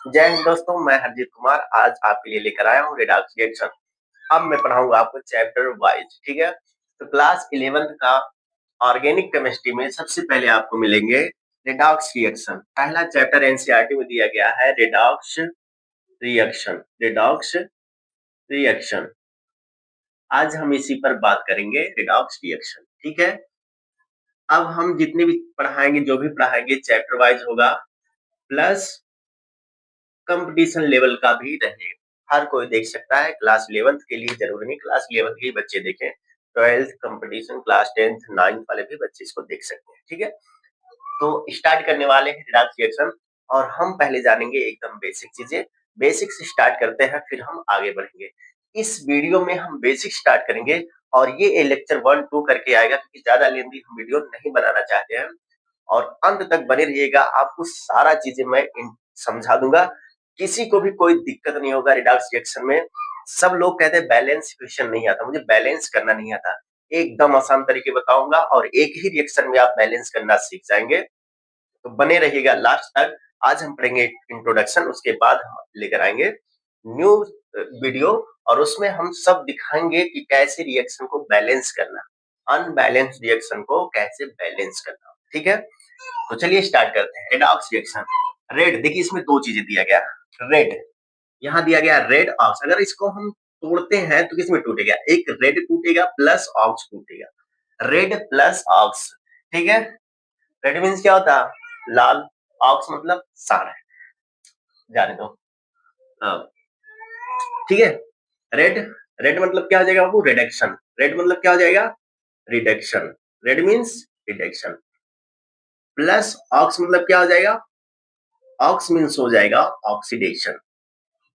जय हिंद दोस्तों, मैं हरजीत कुमार आज आपके लिए लेकर आया हूँ रिडॉक्स रिएक्शन। अब मैं पढ़ाऊंगा आपको चैप्टर वाइज, ठीक है। तो क्लास 11th का ऑर्गेनिक केमिस्ट्री में सबसे पहले आपको मिलेंगे रिडॉक्स रिएक्शन। पहला चैप्टर एनसीईआरटी में दिया गया है रिडॉक्स रिएक्शन। रिडॉक्स रिएक्शन आज हम इसी पर बात करेंगे, रिडॉक्स रिएक्शन, ठीक है। अब हम जितने भी पढ़ाएंगे, जो भी पढ़ाएंगे चैप्टर वाइज होगा, प्लस कंपटीशन लेवल का भी रहेगा। हर कोई देख सकता है, क्लास 11th के लिए जरूरी नहीं क्लास 11th के बच्चे देखें, 12th competition, class 10th 9th वाले भी बच्चे इसको देख सकते हैं, ठीक है। तो स्टार्ट करने वाले हैं रिडॉक्स रिएक्शन और हम पहले जानेंगे एकदम बेसिक चीजें। बेसिक से स्टार्ट करते हैं, फिर हम आगे बढ़ेंगे। इस वीडियो में हम बेसिक स्टार्ट करेंगे और ये लेक्चर 1 2 करके आएगा, क्योंकि ज्यादा लेंथी हम वीडियो नहीं बनाना चाहते हैं। और अंत तक बने रहिएगा, आपको सारा चीजें मैं समझा दूंगा, किसी को भी कोई दिक्कत नहीं होगा रिडॉक्स रिएक्शन में। सब लोग कहते हैं बैलेंस इक्वेशन नहीं आता, मुझे बैलेंस करना नहीं आता। एकदम आसान तरीके बताऊंगा और एक ही रिएक्शन में आप बैलेंस करना सीख जाएंगे। तो बने रहिएगा लास्ट तक। आज हम पढ़ेंगे इंट्रोडक्शन, उसके बाद हम लेकर आएंगे न्यू वीडियो और उसमें हम सब दिखाएंगे कि कैसे रिएक्शन को बैलेंस करना, अनबैलेंस रिएक्शन को कैसे बैलेंस करना, ठीक है। तो चलिए स्टार्ट करते हैं रिडॉक्स रिएक्शन। रेड, देखिए इसमें दो चीजें दिया गया। रेड, यहाँ दिया गया रेड ऑक्स, अगर इसको हम तोड़ते हैं तो किसमें टूटेगा, एक रेड टूटेगा प्लस ऑक्स टूटेगा। रेड प्लस ऑक्स, ठीक है। रेड मीन्स क्या होता है, लाल। ऑक्स मतलब सारा है, जाने दो। ठीक है। रेड, रेड मतलब क्या हो जाएगा बाबू, रिडक्शन। रेड मतलब क्या हो जाएगा, reduction. Red means reduction. Plus ox मतलब क्या हो जाएगा, ऑक्स मीन्स हो जाएगा ऑक्सीडेशन।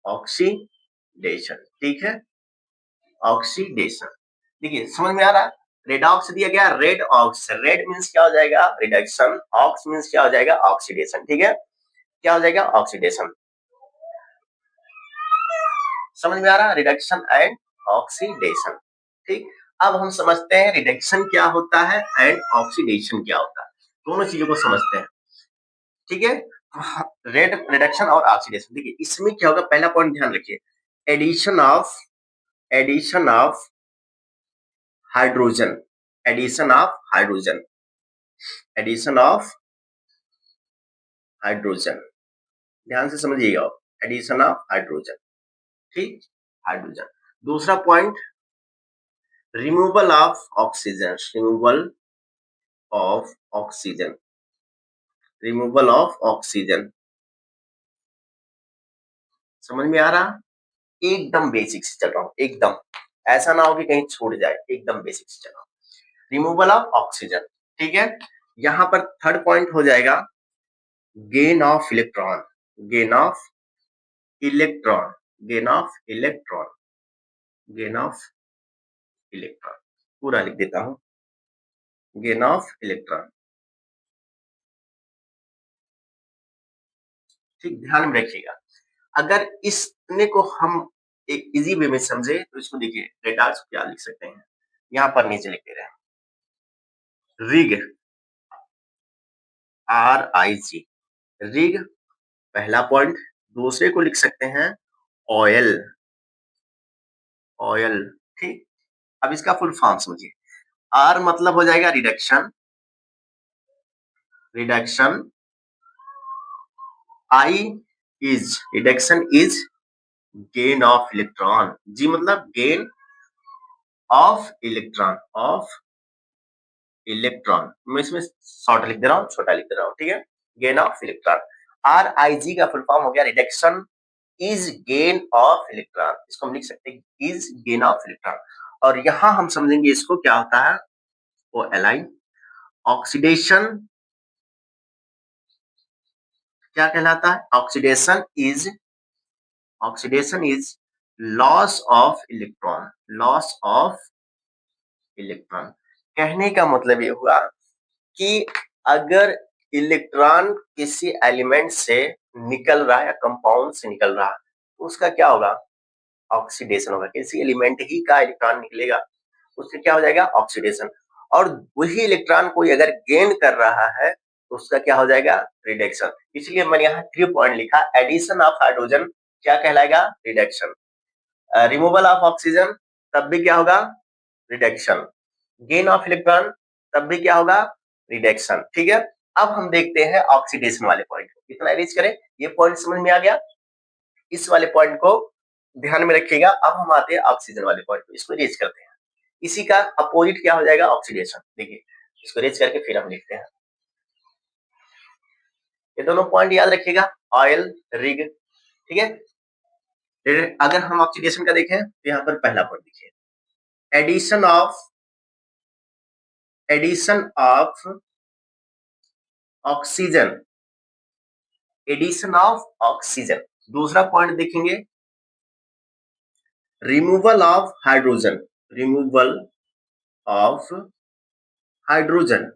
ऑक्सीडेशन, ठीक है, ऑक्सीडेशन। देखिए समझ में आ रहा है। रेडॉक्स दिया गया, रेड ऑक्स, रेड मीन्स क्या हो जाएगा, रिडक्शन। ऑक्स मीन्स क्या हो जाएगा, ऑक्सीडेशन, ठीक है। क्या हो जाएगा, ऑक्सीडेशन। समझ में आ रहा है, रिडक्शन एंड ऑक्सीडेशन, ठीक। अब हम समझते हैं रिडक्शन क्या होता है एंड ऑक्सीडेशन क्या होता है, दोनों चीजों को समझते हैं, ठीक है। रेड, रिडक्शन और ऑक्सीडेशन। देखिए इसमें क्या होगा, पहला पॉइंट ध्यान रखिए, addition of hydrogen, addition of hydrogen, addition of hydrogen, ध्यान से समझिएगा, एडिशन ऑफ हाइड्रोजन, ठीक, हाइड्रोजन। दूसरा point, removal of oxygen, removal of oxygen, removal of oxygen. समझ में आ रहा, एकदम बेसिक से चल रहा हूं, एकदम ऐसा ना हो कि कहीं छूट जाए, एकदम बेसिक से चल रहा हूं। रिमूवल ऑफ ऑक्सीजन, ठीक है। यहां पर थर्ड पॉइंट हो जाएगा gain of electron, gain of electron, gain of electron, gain of electron. पूरा लिख देता हूं, गेन ऑफ इलेक्ट्रॉन, ठीक, ध्यान में रखिएगा। अगर इसने को हम एक इजी वे में समझे तो इसको देखिए, रेडार्स क्या लिख सकते हैं, यहां पर नीचे लिख दे रहे हैं रिग, RIG, रिग पहला पॉइंट। दूसरे को लिख सकते हैं ऑयल, ऑयल, ठीक। अब इसका फुल फॉर्म समझिए, R मतलब हो जाएगा reduction, reduction, I is, reduction is gain of electron, G मतलब gain of electron, of electron. मैं इसमें शॉर्ट लिख दे रहा हूँ, छोटा लिख दे रहा हूँ, ठीक है, गेन ऑफ इलेक्ट्रॉन। RIG का फुल फॉर्म हो गया reduction is gain of electron, इसको हम लिख सकते हैं इज गेन ऑफ इलेक्ट्रॉन। और यहां हम समझेंगे इसको क्या होता है, वो एलाइन। ऑक्सीडेशन क्या कहलाता है, oxidation is loss of electron, loss of electron. कहने का मतलब ये हुआ कि अगर इलेक्ट्रॉन किसी एलिमेंट से निकल रहा है या कंपाउंड से निकल रहा है, तो उसका क्या होगा, ऑक्सीडेशन होगा। किसी एलिमेंट ही का इलेक्ट्रॉन निकलेगा, उससे क्या हो जाएगा, ऑक्सीडेशन। और वही इलेक्ट्रॉन कोई अगर गेन कर रहा है तो उसका क्या हो जाएगा, रिडक्शन। इसलिए मैंने यहाँ 3 पॉइंट लिखा, एडिशन ऑफ हाइड्रोजन क्या कहलाएगा, रिडक्शन। रिमूवल ऑफ ऑक्सीजन तब भी क्या होगा, रिडक्शन। गेन ऑफ इलेक्ट्रॉन तब भी क्या होगा, रिडक्शन। ठीक है, अब हम देखते हैं ऑक्सीडेशन वाले पॉइंट को, कितना इरेज करें। ये पॉइंट समझ में आ गया, इस वाले पॉइंट को ध्यान में रखिएगा। अब हम आते हैं ऑक्सीजन वाले पॉइंट को, इसको इरेज करते हैं। इसी का अपोजिट क्या हो जाएगा, ऑक्सीडेशन। देखिए इसको इरेज करके फिर हम लिखते हैं। ये दोनों पॉइंट याद रखिएगा, ऑयल, रिग। ठीक है, अगर हम ऑक्सीडेशन का देखें तो यहाँ पर पहला पॉइंट देखिए, addition of oxygen, addition of oxygen. दूसरा पॉइंट देखेंगे, removal of hydrogen, removal of hydrogen.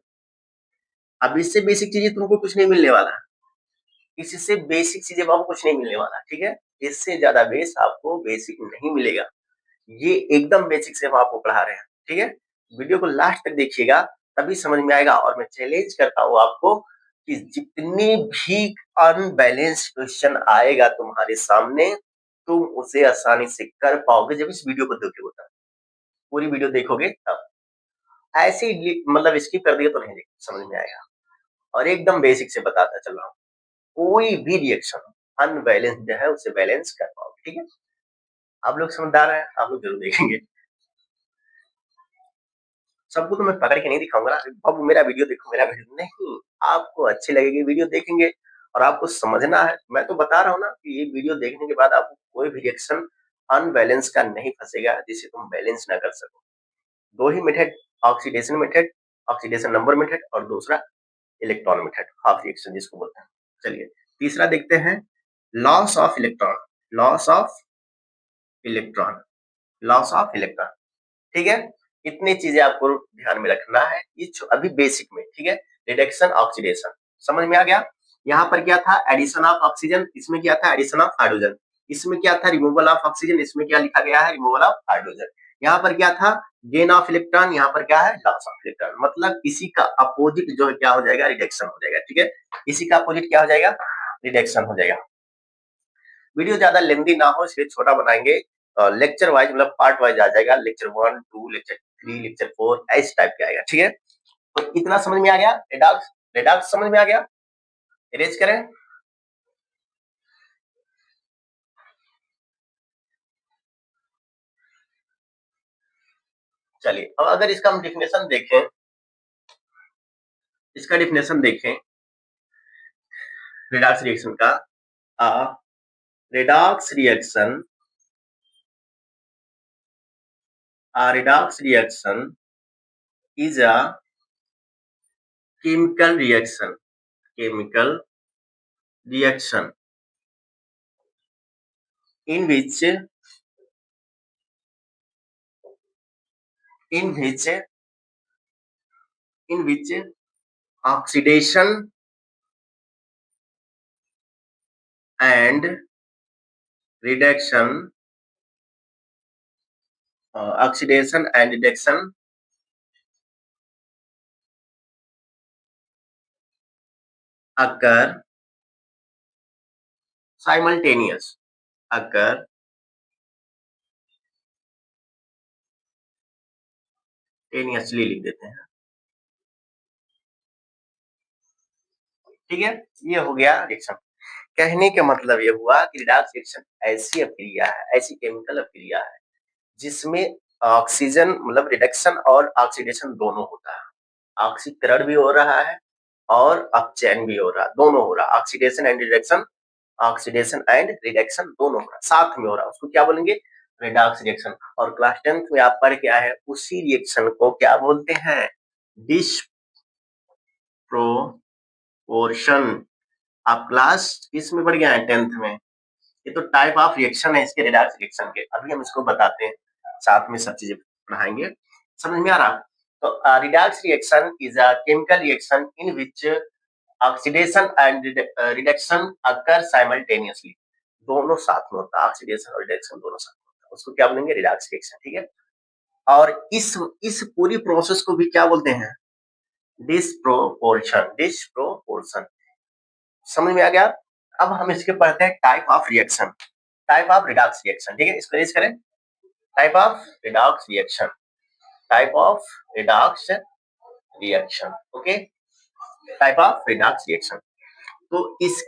अब इससे बेसिक चीजें तुमको कुछ नहीं मिलने वाला, इससे बेसिक चीजें आपको कुछ नहीं मिलने वाला। ठीक है, इससे ज्यादा बेस आपको बेसिक नहीं मिलेगा, ये एकदम बेसिक से हम आपको पढ़ा रहे हैं। ठीक है, वीडियो को लास्ट तक देखिएगा, तभी समझ में आएगा। और मैं चैलेंज करता हूँ आपको कि जितनी भी अनबैलेंस क्वेश्चन आएगा तुम्हारे सामने, तुम उसे आसानी से कर पाओगे जब इस वीडियो को देखोगे। तब पूरी वीडियो देखोगे तब, ऐसे ही मतलब स्किप कर दिया तो नहीं समझ में आएगा। और एकदम बेसिक से बताता चल रहा हूँ, कोई भी रिएक्शन अनबैलेंस्ड है उसे बैलेंस कर पाओगे। ठीक है, आप लोग समझदार हैं, आप लोग जरूर देखेंगे। सबको तो मैं पकड़ के नहीं दिखाऊंगा ना, अब मेरा वीडियो देखो, मेरा वीडियो नहीं, आपको अच्छी लगेगी वीडियो देखेंगे और आपको समझना है। मैं तो बता रहा हूँ ना कि ये वीडियो देखने के बाद आपको कोई भी रिएक्शन अनबैलेंस का नहीं फंसेगा जिसे तुम बैलेंस ना कर सको। दो ही method, oxidation method, oxidation number method, और दूसरा इलेक्ट्रॉन मेथड, हाफ रिएक्शन जिसको बोलते हैं। चलिए तीसरा देखते हैं, loss of electron, loss of electron, loss of electron. ठीक है, इतनी चीजें आपको ध्यान में रखना है, ये अभी बेसिक में। ठीक है, रिडक्शन, ऑक्सीडेशन समझ में आ गया। यहाँ पर क्या था, एडिशन ऑफ ऑक्सीजन, इसमें क्या था, एडिशन ऑफ हाइड्रोजन। इसमें क्या था, रिमूवल ऑफ ऑक्सीजन, इसमें क्या लिखा गया है, रिमूवल ऑफ हाइड्रोजन। यहाँ पर क्या था, गेन ऑफ इलेक्ट्रॉन, यहाँ पर क्या है, लॉस ऑफ इलेक्ट्रॉन। मतलब इसी का अपोजिट जो है क्या हो जाएगा, रिडक्शन हो जाएगा। ठीक है, इसी का अपोजिट क्या हो जाएगा, रिडक्शन हो जाएगा। वीडियो ज्यादा लेंदी ना हो इसलिए छोटा बनाएंगे, लेक्चर वाइज मतलब पार्ट वाइज आ जाएगा, लेक्चर 1, 2, लेक्चर 3, लेक्चर 4 इस टाइप के आएगा। ठीक है, तो इतना समझ में आ गया, रेडॉक्स, रेडॉक्स समझ में आ गया, इरेज करें। चलिए अब अगर इसका हम डिफिनेशन देखें, इसका डिफिनेशन देखें रेडॉक्स रिएक्शन का, redox reaction, redox reaction is a chemical reaction, chemical reaction in which in which in which oxidation and reduction oxidation and reduction occur simultaneous, occur टेनियसली लिख देते हैं। ठीक है, ये हो गया रिएक्शन। कहने का मतलब ये हुआ कि रिडॉक्स रिएक्शन ऐसी अभिक्रिया है, ऐसी केमिकल अभिक्रिया है जिसमें ऑक्सीजन मतलब रिडक्शन और ऑक्सीडेशन दोनों होता है। ऑक्सीकरण भी हो रहा है और अपचयन भी हो रहा है, दोनों हो रहा है। Oxidation and reduction, oxidation and reduction दोनों हो रहा है, साथ में हो रहा है, उसको क्या बोलेंगे, रिडॉक्स रिएक्शन। और क्लास 10th में आप पढ़ के आए हैं, उसी रिएक्शन को क्या बोलते हैं, डिस्प्रोपोर्शन। आप क्लास किस में पढ़ गए हैं, 10th में। ये तो टाइप ऑफ रिएक्शन है इसके, रिडॉक्स रिएक्शन के, अभी हम इसको बताते हैं, साथ में सब चीजें पढ़ाएंगे। समझ में आ रहा, तो redox reaction is a chemical reaction in which oxidation and reduction occur simultaneously, दोनों साथ में होता है, ऑक्सीडेशन और रिडक्शन दोनों साथ में होता है, उसको क्या बोलेंगे, रिडॉक्स रिएक्शन। ठीक है, और इस पूरी प्रोसेस को भी क्या बोलते हैं, डिस्प्रोपोर्शन, डिस्प्रोपोर्शन। समझ में आ गया? अब हम इसके पढ़ते हैं type of reaction, type of redox reaction. ठीक है, इसको रेज करें। Type of redox reaction, type of redox reaction. Okay, type of redox reaction. तो इस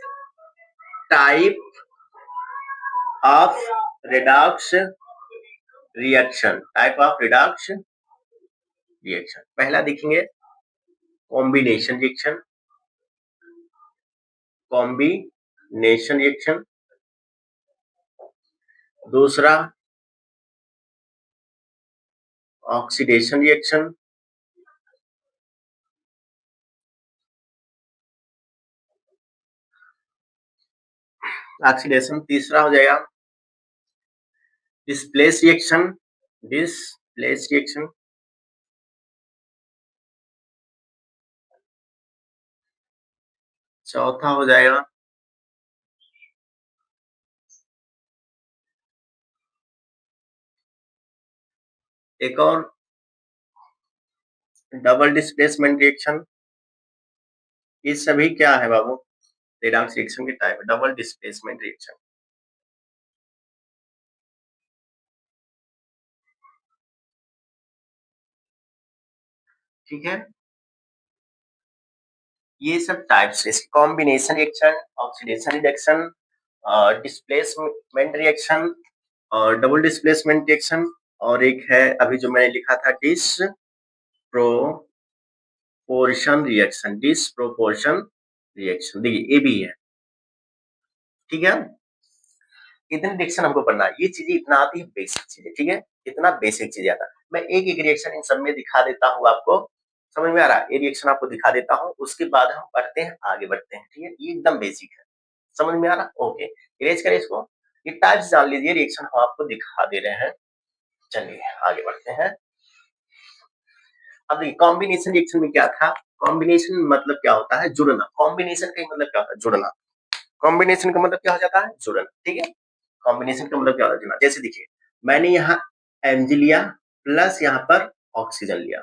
type of redox reaction, type of redox reaction, पहला देखेंगे कॉम्बिनेशन रिएक्शन, कॉम्बिनेशन रिएक्शन। दूसरा oxidation reaction, oxidation. तीसरा हो जाएगा डिस्प्लेस रिएक्शन, डिस्प्लेस रिएक्शन। चौथा हो जाएगा एक और डबल डिस्प्लेसमेंट रिएक्शन। ये सभी क्या है बाबू? रिडॉक्स रिएक्शन के टाइप, डबल डिस्प्लेसमेंट रिएक्शन। ठीक है, ये सब टाइप्स है। Combination reaction, oxidation reaction, displacement reaction और डबल डिस्प्लेसमेंट रिएक्शन, और एक है अभी जो मैंने लिखा था डिस्प्रोपोर्शन रिएक्शन, डिस्प्रोपोर्शन रिएक्शन। देखिए ये भी है। ठीक है, इतने रिएक्शन हमको पढ़ना है। ये चीजें इतना आती है, बेसिक चीजें। ठीक है, इतना बेसिक चीजें आता है। मैं एक एक रिएक्शन इन सब में दिखा देता हूँ आपको। समझ में आ रहा है? ये रिएक्शन आपको दिखा देता हूँ, उसके बाद हम पढ़ते हैं, आगे बढ़ते हैं। ठीक है, ये एकदम बेसिक है। समझ में आ रहा? ओके, इरेज करें इसको। ये टाइप्स जान लीजिए, रिएक्शन हम आपको दिखा दे रहे हैं। चलिए आगे बढ़ते हैं। अब देखिए कॉम्बिनेशन रिएक्शन में क्या था। कॉम्बिनेशन मतलब क्या होता है? जुड़ना। कॉम्बिनेशन का मतलब क्या होता है? जुड़ना। कॉम्बिनेशन का मतलब क्या हो जाता है? जुड़ना। ठीक है, कॉम्बिनेशन का मतलब क्या होता है? जुड़ना। जैसे देखिए मैंने यहाँ Mg लिया प्लस यहाँ पर ऑक्सीजन लिया।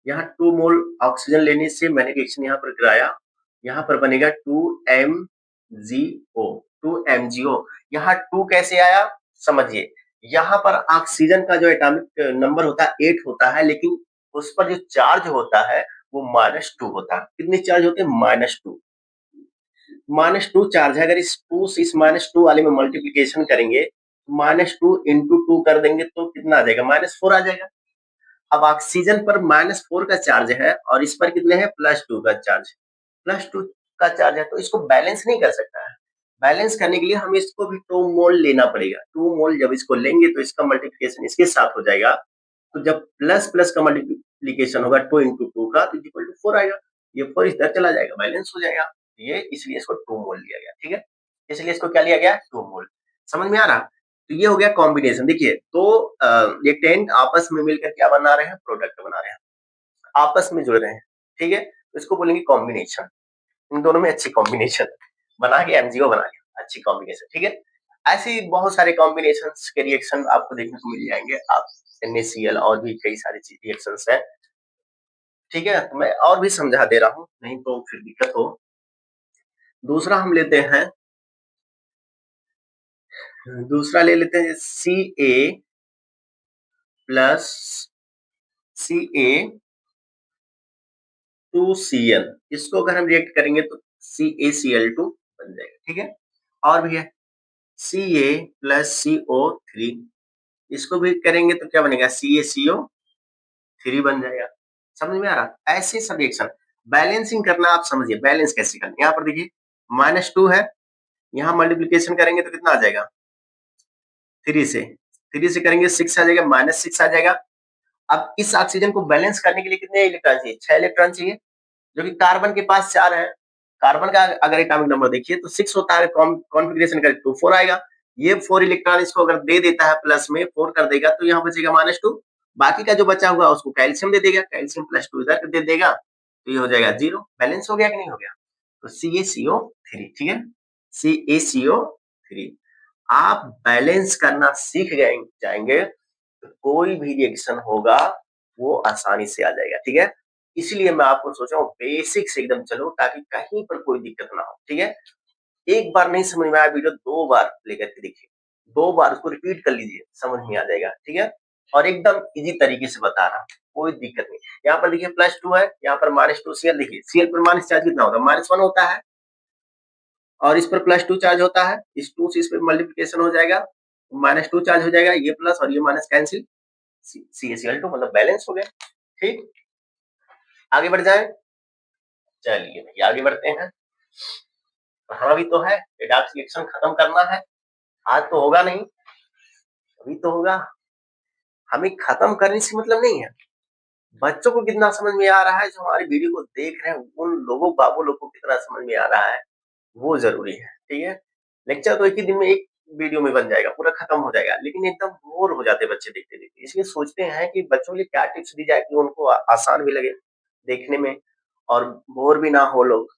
यहाँ 2 मोल ऑक्सीजन लेने से मैंने रिएक्शन यहाँ पर कराया। यहाँ पर बनेगा 2MgO, 2MgO। यहाँ 2 कैसे आया समझिए। यहाँ पर ऑक्सीजन का जो एटॉमिक नंबर होता है 8 होता है, लेकिन उस पर जो चार्ज होता है वो -2 होता है। कितने चार्ज होते हैं? -2। -2 चार्ज है। अगर इस 2 से इस -2 वाले में मल्टीप्लीकेशन करेंगे, -2 इंटू 2 कर देंगे तो कितना आ जाएगा? -4 आ जाएगा। अब ऑक्सीजन पर -4 का चार्ज है और इस पर कितने हैं? +2 का चार्ज। +2 का चार्ज है तो इसको बैलेंस नहीं कर सकता है। बैलेंस करने के लिए हमें इसको भी 2 मोल लेना पड़ेगा। 2 मोल जब इसको लेंगे तो इसका मल्टीप्लिकेशन इसके साथ हो जाएगा। तो जब प्लस प्लस का मल्टीप्लिकेशन होगा 2 इंटू 2 का तो इक्वल टू 4 आएगा। ये 4 इधर चला जाएगा, बैलेंस हो जाएगा। ये इसलिए इसको 2 मोल लिया गया। ठीक है, इसलिए इसको क्या लिया गया? 2 मोल। समझ में आ रहा? तो ये हो गया कॉम्बिनेशन। देखिए तो ये टेंट आपस में मिलकर क्या बना रहे हैं? प्रोडक्ट बना रहे हैं, आपस में जुड़ रहे हैं। ठीक है, तो इसको बोलेंगे कॉम्बिनेशन। इन दोनों में अच्छी कॉम्बिनेशन बना के एमजीओ बना लिया, अच्छी कॉम्बिनेशन। ठीक है, ऐसे ही बहुत सारे कॉम्बिनेशन के रिएक्शन आपको देखने को मिल जाएंगे। आप NaCl और भी कई सारे रिएक्शंस हैं। ठीक है, तो मैं और भी समझा दे रहा हूँ, नहीं तो फिर दिक्कत हो। दूसरा हम लेते हैं, दूसरा ले लेते हैं Ca प्लस Ca2Cl। इसको अगर हम रिएक्ट करेंगे तो CaCl2 बन जाएगा। ठीक है, और भी है Ca प्लस CO3। इसको भी करेंगे तो क्या बनेगा? CaCO3 बन जाएगा। समझ में आ रहा? ऐसे सब रिएक्शन बैलेंसिंग करना आप समझिए। बैलेंस कैसे करना? यहाँ पर देखिए -2 है, यहाँ मल्टीप्लीकेशन करेंगे तो कितना आ जाएगा? 3 से, 3 से करेंगे 6 आ जाएगा, -6 आ जाएगा। अब इस ऑक्सीजन को बैलेंस करने के लिए कितने इलेक्ट्रॉन चाहिए? 6 इलेक्ट्रॉन चाहिए, जो कि कार्बन के पास 4 है। कार्बन का अगर एटॉमिक नंबर देखिए तो 6 होता है, कॉन्फिगरेशन करें तो 4 आएगा। ये 4 इलेक्ट्रॉन इसको अगर दे देता है प्लस में 4 कर देगा तो यहाँ बचेगा -2। बाकी का जो बचा हुआ उसको कैल्शियम दे देगा, कैल्शियम +2 इधर दे देगा तो ये हो जाएगा 0। बैलेंस हो गया कि नहीं हो गया? तो CaCO3। ठीक है, CaCO3। आप बैलेंस करना सीख जाएंगे तो कोई भी रिएक्शन होगा वो आसानी से आ जाएगा। ठीक है, इसलिए मैं आपको सोच रहा हूँ बेसिक से एकदम चलो, ताकि कहीं पर कोई दिक्कत ना हो, ठीक है। एक बार नहीं समझ में आया वीडियो, 2 बार लेकर के देखिए, 2 बार उसको रिपीट कर लीजिए, समझ में आ जाएगा, ठीक है। और एकदम इजी तरीके से बता रहा हूँ, कोई दिक्कत नहीं। यहाँ पर देखिए +2 है, यहाँ पर -2 Cl, देखिए Cl पर माइनस चार्ज कितना होता है, -1 होता है, और इस पर +2 चार्ज होता है, इस 2 से इस पे मल्टीप्लिकेशन हो जाएगा, -2 चार्ज हो जाएगा, ये प्लस और ये माइनस कैंसिल, CaCl2 मतलब बैलेंस हो गया, ठीक। आगे बढ़ जाए, चलिए भैया आगे बढ़ते हैं। हाँ भी तो है, रेडॉक्स रिएक्शन खत्म करना है, आज तो होगा नहीं, अभी तो होगा, हमें खत्म करने से मतलब नहीं है। बच्चों को कितना समझ में आ रहा है, जो हमारी वीडियो को देख रहे हैं, उन लोगों बाबू लोग को कितना समझ में आ रहा है, वो जरूरी है, ठीक है। लेक्चर तो एक ही दिन में एक वीडियो में बन जाएगा, पूरा खत्म हो जाएगा, लेकिन एकदम बोर हो जाते हैं बच्चे देखते देखते, इसलिए सोचते हैं कि बच्चों के लिए क्या टिप्स दी जाए कि उनको आसान भी लगे देखने में, और बोर भी ना हो लोग।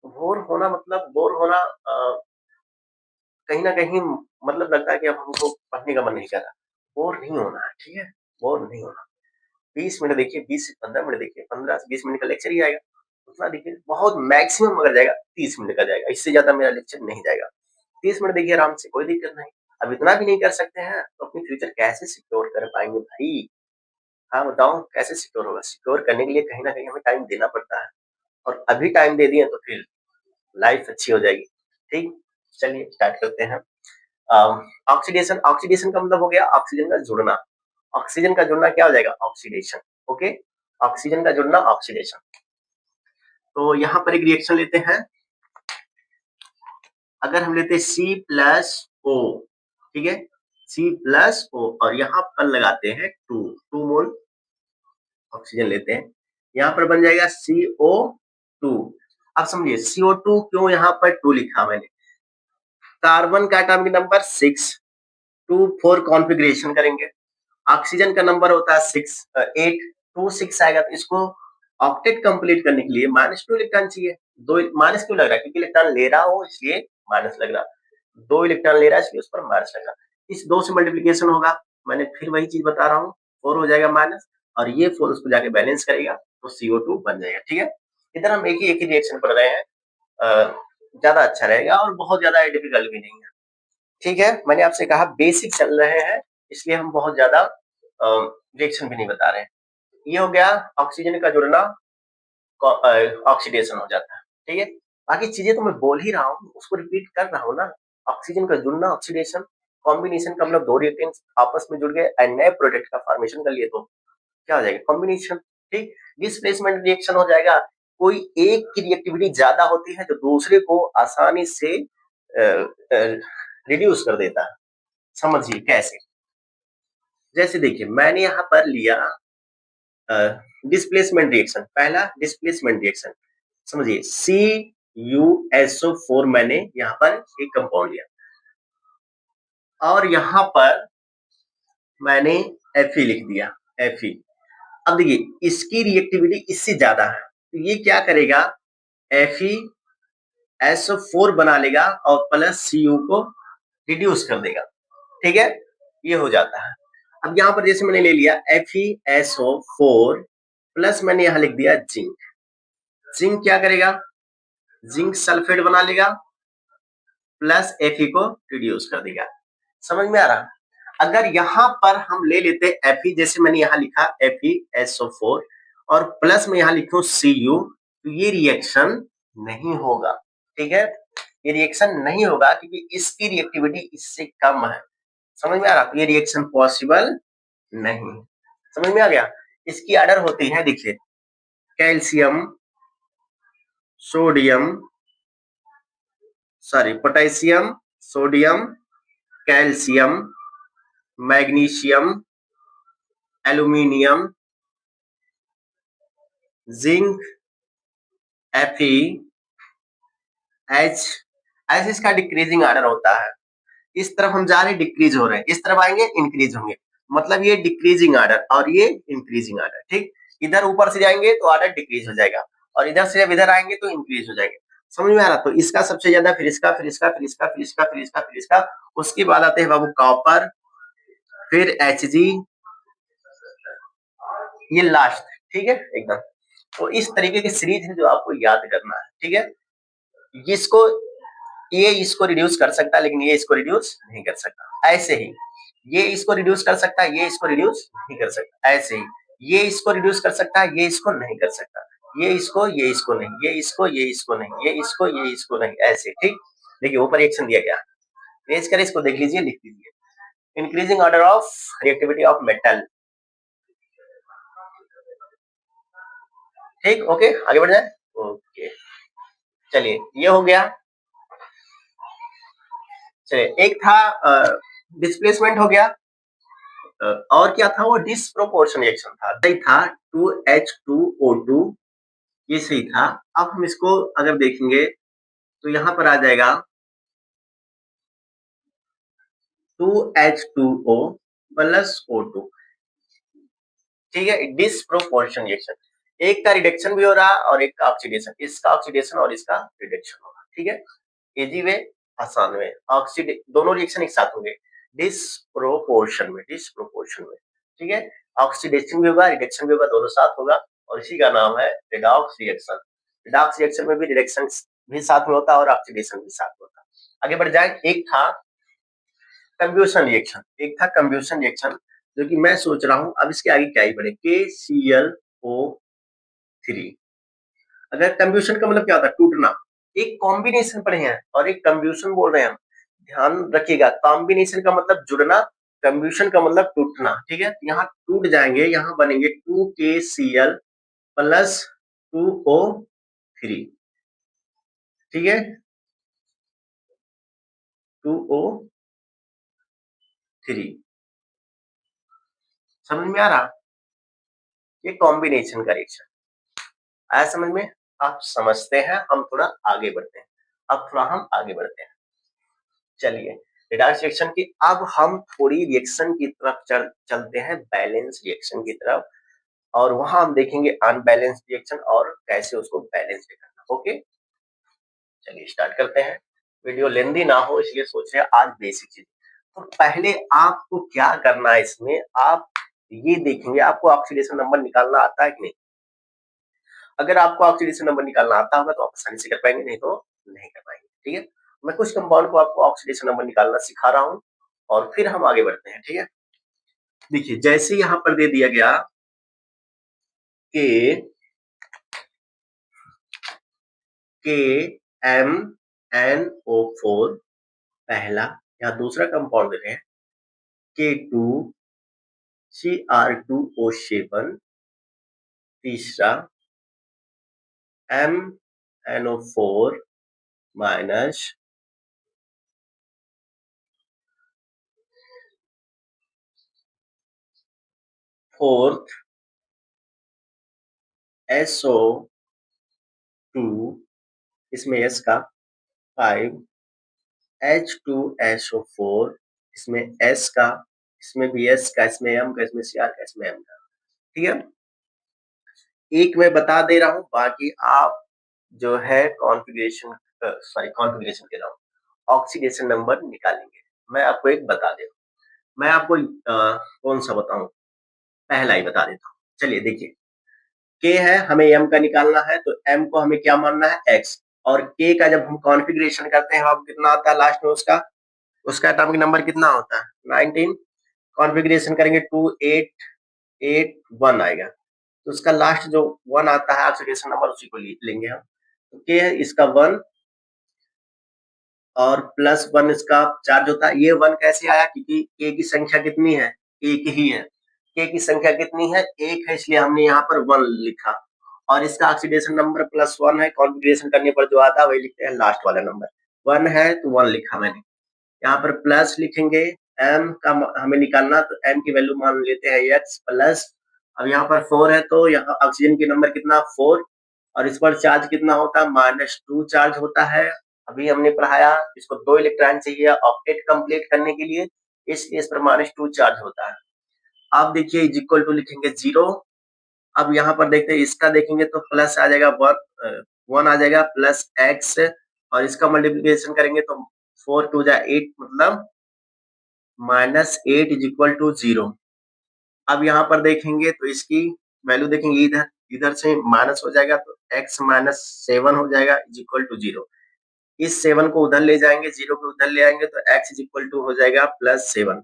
बोर होना मतलब बोर होना कहीं ना कहीं मतलब लगता है कि अब हमको पढ़ने का मन नहीं कर रहा। बोर नहीं होना है, ठीक है, बोर नहीं होना। 20 मिनट देखिए, 20 से 15 मिनट देखिए, 15 से 20 मिनट का लेक्चर ही आएगा, उतना देखिए, बहुत मैक्सिमम अगर जाएगा 30 मिनट का जाएगा, इससे ज्यादा मेरा लेक्चर नहीं जाएगा। 30 मिनट देखिए आराम से, कोई दिक्कत नहीं। अब इतना भी नहीं कर सकते हैं तो अपनी फ्यूचर कैसे सिक्योर कर पाएंगे भाई? हाँ बताओ, कैसे सिक्योर होगा? सिक्योर करने के लिए कहीं ना कहीं हमें टाइम देना पड़ता है, और अभी टाइम दे दिए तो फिर लाइफ अच्छी हो जाएगी, ठीक। चलिए स्टार्ट करते हैं। ऑक्सीडेशन, ऑक्सीडेशन का मतलब हो गया ऑक्सीजन का जुड़ना। ऑक्सीजन का जुड़ना क्या हो जाएगा? Oxidation, okay. ऑक्सीजन का जुड़ना ऑक्सीडेशन। तो यहाँ पर एक रिएक्शन लेते हैं, अगर हम लेते हैं C+O, ठीक है, C+O, और यहाँ पर लगाते हैं 2 मोल ऑक्सीजन लेते हैं, यहाँ पर बन जाएगा CO2। अब समझिए CO2 क्यों यहाँ पर 2 लिखा मैंने? कार्बन का एटॉमिक नंबर 6, 2 4 कॉन्फ़िगरेशन करेंगे, ऑक्सीजन का नंबर होता है 6 8, 2 6 आएगा, तो इसको ऑक्टेट कंप्लीट करने के लिए -2 इलेक्ट्रॉन चाहिए। दो माइनस क्यों लग रहा है? क्योंकि इलेक्ट्रॉन ले रहा हो इसलिए माइनस लग रहा, 2 इलेक्ट्रॉन ले रहा है इसलिए उस पर माइनस लग रहा। इस 2 से मल्टीप्लिकेशन होगा, मैंने फिर वही चीज बता रहा हूँ, 4 हो जाएगा माइनस, और ये 4 उसको जाके बैलेंस करेगा तो CO2 बन जाएगा, ठीक है। इधर हम एक ही रिएक्शन पढ़ रहे हैं, ज्यादा अच्छा रहेगा और बहुत ज्यादा डिफिकल्ट भी नहीं है, ठीक है। मैंने आपसे कहा बेसिक चल रहे हैं, इसलिए हम बहुत ज्यादा रिएक्शन भी नहीं बता रहे हैं। ये हो गया ऑक्सीजन का जुड़ना, ऑक्सीडेशन हो जाता है, ठीक है। बाकी चीजें तो मैं बोल ही रहा हूँ, उसको रिपीट कर रहा हूँ ना। ऑक्सीजन का जुड़ना ऑक्सीडेशन, कॉम्बिनेशन का मतलब 2 रिएक्टेंट्स आपस में जुड़ गए एंड नए प्रोडक्ट का फॉर्मेशन कर लिए तो क्या हो जाएगा? कॉम्बिनेशन, ठीक। डिस्प्लेसमेंट रिएक्शन हो जाएगा, कोई एक की रिएक्टिविटी ज्यादा होती है जो दूसरे को आसानी से रिड्यूस कर देता है। समझिए कैसे, जैसे देखिए मैंने यहाँ पर लिया डिस्प्लेसमेंट रिएक्शन, पहला डिस्प्लेसमेंट रिएक्शन, समझिए CuSO4 मैंने यहाँ पर एक कंपाउंड लिया, और यहाँ पर मैंने Fe लिख दिया, Fe। अब देखिए इसकी रिएक्टिविटी इससे ज्यादा है, तो ये क्या करेगा? FeSO4 बना लेगा और प्लस Cu को रिड्यूस कर देगा, ठीक है, ये हो जाता है। अब यहाँ पर जैसे मैंने ले लिया FeSO4 प्लस मैंने यहाँ लिख दिया जिंक, जिंक क्या करेगा? जिंक सल्फेट बना लेगा प्लस Fe को रिड्यूस कर देगा। समझ में आ रहा? अगर यहाँ पर हम ले लेते Fe, जैसे मैंने यहाँ लिखा FeSO4 और प्लस में यहाँ लिखूं Cu, तो ये रिएक्शन नहीं होगा, ठीक है, ये रिएक्शन नहीं होगा क्योंकि इसकी रिएक्टिविटी इससे कम है। समझ में आ रहा? तो ये रिएक्शन पॉसिबल नहीं। समझ में आ गया? इसकी ऑर्डर होती है, देखिए calcium, sodium, potassium, sodium, calcium, magnesium, aluminium, zinc, Fe, H, ऐसे इसका डिक्रीजिंग ऑर्डर होता है। इस तरफ हम जा रहे हैं डिक्रीज हो रहे हैं, इस तरफ आएंगे इंक्रीज होंगे, मतलब ये डिक्रीजिंग ऑर्डर और ये इंक्रीजिंग ऑर्डर, ठीक। इधर ऊपर से जाएंगे तो ऑर्डर डिक्रीज हो जाएगा, और इधर से जब इधर आएंगे तो इंक्रीज हो जाएंगे। समझ में आ रहा? तो इसका सबसे ज्यादा, फिर इसका, फिर इसका, फिर इसका, फिर इसका, फिर इसका, फिर इसका, उसके बाद आते हैं बाबू कॉपर, फिर Hg, ये लास्ट, ठीक है एकदम। तो इस तरीके की सीरीज है जो आपको याद करना है, ठीक है। जिसको ये इसको रिड्यूस कर सकता है लेकिन ये इसको रिड्यूस नहीं कर सकता। ऐसे ही ये इसको रिड्यूस कर सकता है, ये इसको रिड्यूस नहीं कर सकता। ऐसे ही ये इसको रिड्यूस कर सकता है, ये इसको नहीं कर सकता। ये इसको नहीं, ये इसको नहीं, ये इसको नहीं, ऐसे, ठीक। देखिए ऊपर रिएक्शन दिया गया, रेज करें, इसको देख लीजिए, लिख लीजिए। Increasing order of reactivity of metal, ठीक, ओके, आगे बढ़ जाए। ओके, चलिए ये हो गया। चलिए एक था डिस्प्लेसमेंट हो गया, और क्या था वो, डिसप्रोपोर्शन रिएक्शन था। सही था 2H2O2, ये सही था। अब हम इसको अगर देखेंगे तो यहाँ पर आ जाएगा 2H2O प्लस O2, ठीक है। डिसप्रोपोर्शन रिएक्शन, एक का रिडक्शन भी हो रहा और एक का ऑक्सीडेशन, इसका ऑक्सीडेशन और इसका रिडक्शन होगा, ठीक है। इजी वे, आसान वे, ऑक्सीडे दोनों रिएक्शन एक साथ होंगे डिसप्रोपोर्शन में, ठीक है। ऑक्सीडेशन भी होगा, रिडक्शन भी होगा, दोनों साथ होगा, और इसी का नाम है रिडॉक्स रिएक्शन। रिडॉक्स रिएक्शन में भी रिडक्शन भी साथ में होता है और ऑक्सीडेशन भी साथ में होता है। आगे बढ़ जाए, एक था कंब्यूशन रिएक्शन, जो कि मैं सोच रहा हूं अब इसके आगे क्या ही बढ़े, KClO3। अगर कंब्यूशन का मतलब क्या होता है, टूटना। एक कॉम्बिनेशन पढ़े हैं और एक कंब्यूशन बोल रहे हैं हम, ध्यान रखिएगा। कॉम्बिनेशन का मतलब जुड़ना, कंब्यूशन का मतलब टूटना, ठीक है। यहाँ टूट जाएंगे, यहाँ बनेंगे 2KCl प्लस 2O3, ठीक है, 2O3। समझ में आ रहा, ये कॉम्बिनेशन का रिएक्शन आया समझ में। आप समझते हैं, हम थोड़ा आगे बढ़ते हैं। चलिए रिडॉक्स रिएक्शन की अब हम थोड़ी रिएक्शन की तरफ चलते हैं, बैलेंस रिएक्शन की तरफ, और वहां हम देखेंगे अनबैलेंस रिएक्शन और कैसे उसको बैलेंस करना। ओके, चलिए स्टार्ट करते हैं। वीडियो लेंदी ना हो इसलिए सोच रहे हैं आज बेसिक चीज। तो पहले आपको क्या करना है, इसमें आप ये देखेंगे आपको ऑक्सीडेशन नंबर निकालना आता है कि नहीं। अगर आपको ऑक्सीडेशन नंबर निकालना आता होगा तो आप आसानी से कर पाएंगे, नहीं तो नहीं कर पाएंगे, ठीक है। मैं कुछ कंपाउंड को आपको ऑक्सीडेशन नंबर निकालना सिखा रहा हूँ और फिर हम आगे बढ़ते हैं, ठीक है। देखिए जैसे यहाँ पर दे दिया गया KMnO4 पहला, यहाँ दूसरा कंपाउंड दे रहे हैं K2Cr2O7, तीसरा MnO4 माइनस फोर्थ SO2, इसमें S का 5, H2SO4, इसमें S का, इसमें भी S का, इसमें M का, इसमें Cr का, इसमें M का, ठीक है। एक मैं बता दे रहा हूं, बाकी आप जो है कॉन्फ़िगरेशन कह रहा हूं, ऑक्सीडेशन नंबर निकालेंगे। मैं आपको एक बता दे रहा हूं, मैं आपको कौन सा बताऊं, पहला ही बता देता हूं। चलिए देखिए, K है, हमें M का निकालना है, तो M को हमें क्या मानना है, X, और K का जब हम कॉन्फ़िगरेशन करते हैं अब कितना आता है लास्ट में, उसका एटॉमिक नंबर कितना होता है, 19। कॉन्फ़िगरेशन करेंगे 2881 आएगा, तो उसका लास्ट जो 1 आता है ऑक्सीडेशन नंबर, उसी को लेंगे हम। तो K है, इसका 1 और प्लस 1 इसका चार्ज होता है। ये 1 कैसे आया, क्योंकि K की संख्या कितनी है, एक ही है। K की संख्या कितनी है, एक है, इसलिए हमने यहाँ पर 1 लिखा, और इसका ऑक्सीडेशन नंबर +1 है। कॉन्फ़िगरेशन करने पर जो आता है वही लिखते हैं, लास्ट वाला नंबर 1 है तो 1 लिखा मैंने। यहाँ पर प्लस लिखेंगे, M का हमें निकालना, तो M की वैल्यू मान लेते हैं X प्लस। अब यहाँ पर 4 है तो यहाँ ऑक्सीजन की नंबर कितना, 4, और इस पर चार्ज कितना होता है, -2 चार्ज होता है। अभी हमने पढ़ाया इसको 2 इलेक्ट्रॉन चाहिए ऑक्टेट कंप्लीट करने के लिए, इसलिए इस पर -2 चार्ज होता है। अब देखिए इज इक्वल टू लिखेंगे 0। अब यहाँ पर देखते हैं, इसका देखेंगे तो प्लस आ जाएगा, 1 आ जाएगा प्लस X, और इसका मल्टीप्लीकेशन करेंगे तो 4 2 जा 8, मतलब -8 इज इक्वल टू 0। अब यहाँ पर देखेंगे तो इसकी वैल्यू देखेंगे, इधर इधर से माइनस हो जाएगा तो x माइनस 7 हो जाएगा इज इक्वल टू 0। इस 7 को उधर ले जाएंगे, 0 को उधर ले आएंगे तो x इज इक्वल टू हो जाएगा +7।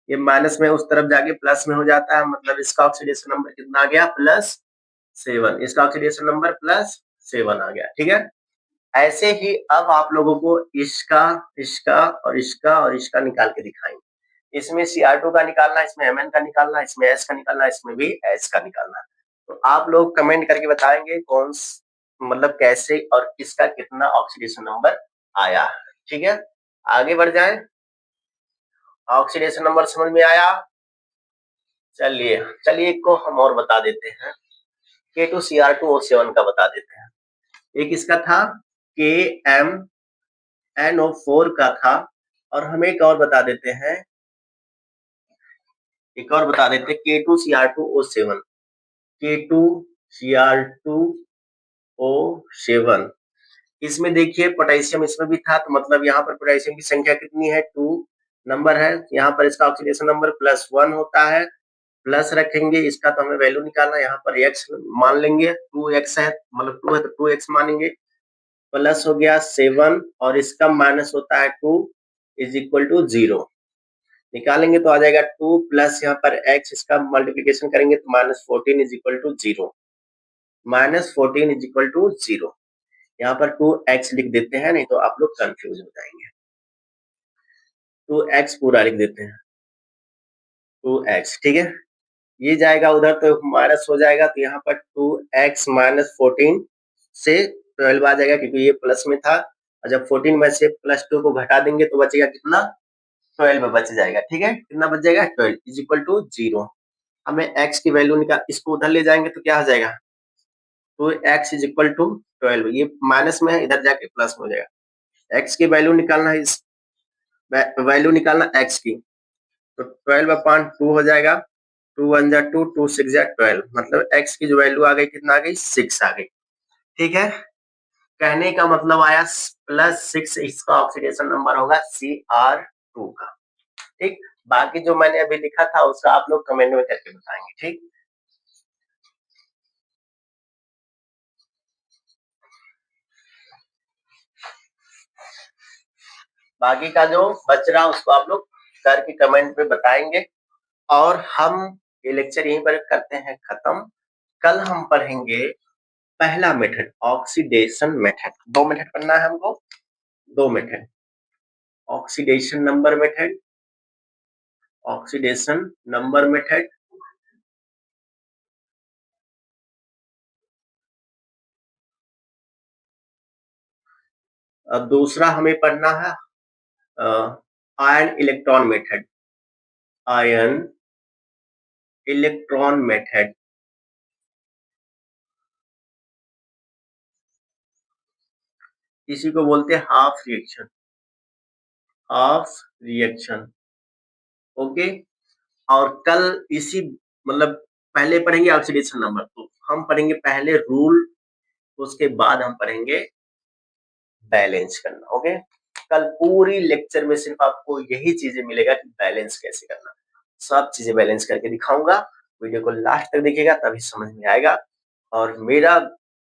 ये माइनस में उस तरफ जाके प्लस में हो जाता है, मतलब इसका ऑक्सीडेशन नंबर कितना आ गया +7। इसका ऑक्सीडेशन नंबर +7 आ गया। ठीक है, ऐसे ही अब आप लोगों को इसका इसका और इसका और इसका निकाल के दिखाएंगे। इसमें Cr2 का निकालना, इसमें Mn का निकालना, इसमें S का निकालना, इसमें भी S का निकालना। तो आप लोग कमेंट करके बताएंगे कौन मतलब कैसे और किसका कितना ऑक्सीडेशन नंबर आया। ठीक है, आगे बढ़ जाएं। ऑक्सीडेशन नंबर समझ में आया? चलिए चलिए एक को हम और बता देते हैं, K2Cr2O7 का बता देते हैं। एक इसका था KMnO4 का था, और हम एक और बता देते हैं, K2Cr2O7। K2Cr2O7 इसमें देखिए पोटेशियम इसमें भी था, तो मतलब यहाँ पर पोटेशियम की संख्या कितनी है 2 नंबर है। यहाँ पर इसका ऑक्सीडेशन नंबर +1 होता है, प्लस रखेंगे, इसका तो हमें वैल्यू निकालना है, यहाँ पर x मान लेंगे, 2x है मतलब 2 है तो 2x मानेंगे, प्लस हो गया 7 और इसका माइनस होता है 2 इज इक्वल टू 0। निकालेंगे तो आ जाएगा 2 प्लस यहाँ पर x, इसका मल्टीप्लीकेशन करेंगे तो -14 is equal to 0। -14 is equal to 0। यहाँ पर 2x लिख देते हैं, नहीं तो आप लोग कंफ्यूज हो जाएंगे। 2x पूरा लिख देते हैं, 2x। ठीक है, ये जाएगा उधर तो माइनस हो जाएगा, तो यहाँ पर 2x माइनस 14 से 12 आ जाएगा, क्योंकि ये प्लस में था, और जब 14 में से +2 को घटा देंगे तो बचेगा कितना 12 बच जाएगा। ठीक है, कितना बच जाएगा 12 इज इक्वल टू 0। हमें x की वैल्यू निकाल, इसको उधर ले जाएंगे तो क्या हो जाएगा, तो x इज इक्वल टू 12, ये माइनस में है इधर जाके प्लस में हो जाएगा। x की वैल्यू निकालना है, इस वैल्यू निकालना x की, तो 12/2 हो जाएगा, 2 1 जा 2, 2 6 जा 12, मतलब x की जो वैल्यू आ गई कितना आ गई 6 आ गई। ठीक है, कहने का मतलब आया +6, इसका ऑक्सीडेशन नंबर होगा Cr2 का। ठीक, बाकी जो मैंने अभी लिखा था उसका आप लोग कमेंट में करके बताएंगे। ठीक, बाकी का जो बच रहा उसको आप लोग करके कमेंट में बताएंगे, और हम ये लेक्चर यहीं पर करते हैं खत्म। कल हम पढ़ेंगे पहला मेथड, ऑक्सीडेशन मेथड। 2 मेथड पढ़ना है हमको, 2 method, oxidation number method, oxidation number method, अब दूसरा हमें पढ़ना है ion electron method, ion electron method. इसी को बोलते हैं half reaction, half reaction. Okay, और कल इसी मतलब पहले पढ़ेंगे ऑक्सीडेशन नंबर, तो हम पढ़ेंगे पहले रूल, उसके बाद हम पढ़ेंगे बैलेंस करना। ओके, कल पूरी लेक्चर में सिर्फ आपको यही चीजें मिलेगा कि बैलेंस कैसे करना, सब चीजें बैलेंस करके दिखाऊंगा। वीडियो को लास्ट तक देखिएगा तभी समझ में आएगा, और मेरा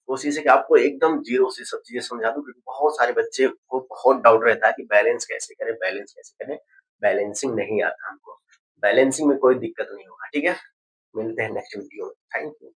कोशिश है कि आपको एकदम जीरो से सब चीजें समझा दूं, क्योंकि बहुत सारे बच्चे को बहुत डाउट रहता है कि बैलेंस कैसे करें, बैलेंस कैसे करें। बैलेंसिंग नहीं आता हमको, बैलेंसिंग में कोई दिक्कत नहीं होगा। ठीक है, मिलते हैं नेक्स्ट वीडियो में। Thank you.